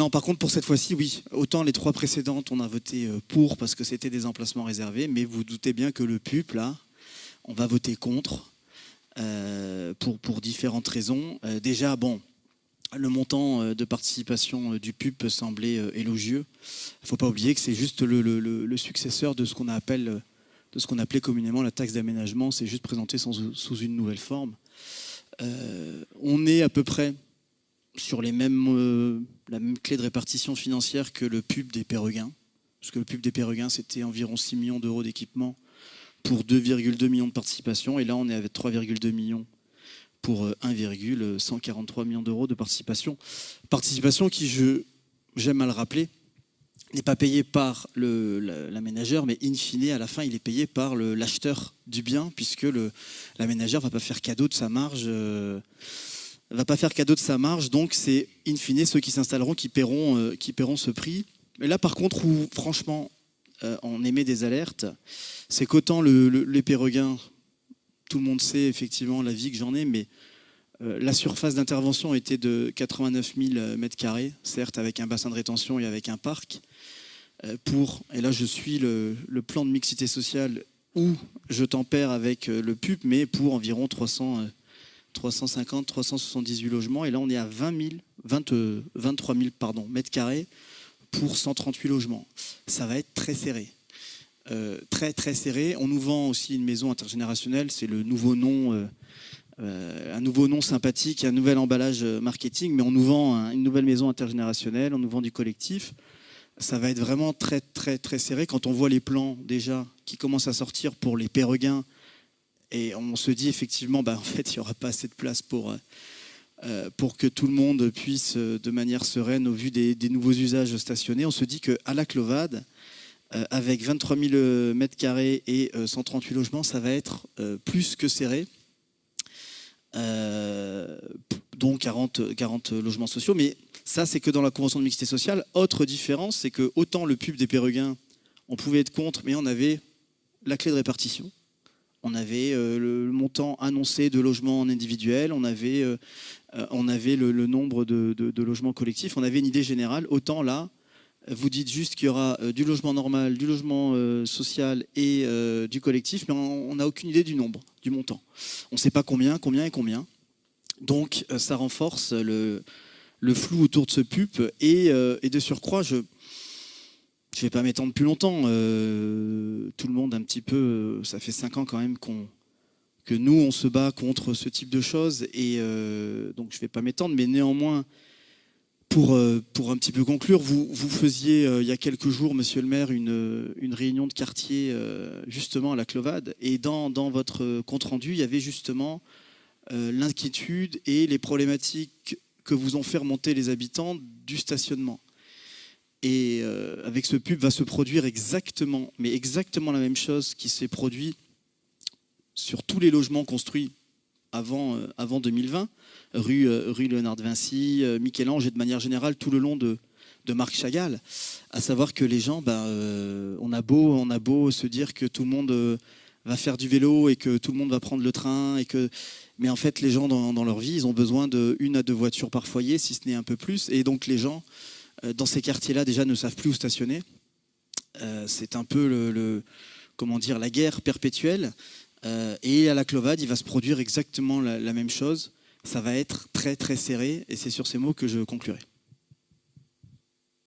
Non, par contre, pour cette fois-ci, oui. Autant les 3 précédentes, on a voté pour parce que c'était des emplacements réservés, mais vous doutez bien que le PUP, là, on va voter contre pour différentes raisons. Déjà, bon, le montant de participation du PUP peut sembler élogieux. Il ne faut pas oublier que c'est juste le successeur de ce qu'on appelait communément la taxe d'aménagement. C'est juste présenté sous une nouvelle forme. On est à peu près sur la même clé de répartition financière que le PUP des Péreguins. Parce que le PUP des Péreguins, c'était environ 6 millions d'euros d'équipement pour 2,2 millions de participation. Et là, on est avec 3,2 millions pour 1,143 millions d'euros de participation. Participation qui, j'aime à le rappeler, n'est pas payée par l'aménageur, mais in fine, à la fin, il est payé par l'acheteur du bien, puisque l'aménageur ne va pas faire cadeau de sa marge. Donc c'est in fine ceux qui s'installeront qui paieront ce prix. Mais là, par contre, où franchement, on émet des alertes, c'est qu'autant les Péreguins, tout le monde sait effectivement la vie que j'en ai, mais la surface d'intervention était de 89 000 mètres carrés, certes avec un bassin de rétention et avec un parc, et là je suis le plan de mixité sociale où je tempère avec le PUP, mais pour environ 378 logements, et là on est à 23 000 mètres carrés pour 138 logements. Ça va être très serré. Très très serré. On nous vend aussi une maison intergénérationnelle, c'est le nouveau nom, un nouveau nom sympathique, un nouvel emballage marketing, mais on nous vend une nouvelle maison intergénérationnelle, on nous vend du collectif. Ça va être vraiment très très très serré. Quand on voit les plans déjà qui commencent à sortir pour les Péreguins, et on se dit effectivement, en fait, il n'y aura pas assez de place pour que tout le monde puisse, de manière sereine, au vu des nouveaux usages, stationner. On se dit qu'à la Clovade, avec 23 000 mètres carrés et 138 logements, ça va être plus que serré. Donc 40 logements sociaux. Mais ça, c'est que dans la convention de mixité sociale. Autre différence, c'est que autant le PUP des Péreguins, on pouvait être contre, mais on avait la clé de répartition. On avait le montant annoncé de logements en individuel, on avait le nombre de logements collectifs, on avait une idée générale. Autant là, vous dites juste qu'il y aura du logement normal, du logement social et du collectif, mais on n'a aucune idée du nombre, du montant. On ne sait pas combien. Donc ça renforce le flou autour de ce PUP et de surcroît, je ne vais pas m'étendre plus longtemps. Tout le monde un petit peu, ça fait 5 ans quand même que nous, on se bat contre ce type de choses. Et donc je ne vais pas m'étendre, mais néanmoins, pour un petit peu conclure, vous faisiez il y a quelques jours, monsieur le maire, une réunion de quartier justement à la Clovade. Et dans votre compte-rendu, il y avait justement l'inquiétude et les problématiques que vous ont fait remonter les habitants du stationnement. Et avec ce PUP va se produire exactement la même chose qui s'est produit sur tous les logements construits avant 2020, rue Léonard de Vinci, Michel-Ange et de manière générale tout le long de Marc Chagall, à savoir que les gens, on a beau se dire que tout le monde va faire du vélo et que tout le monde va prendre le train, mais en fait les gens dans leur vie, ils ont besoin de 1 à 2 voitures par foyer, si ce n'est un peu plus, et donc les gens dans ces quartiers-là déjà ne savent plus où stationner. C'est un peu la guerre perpétuelle. Et à la Clovade, il va se produire exactement la même chose. Ça va être très très serré et c'est sur ces mots que je conclurai.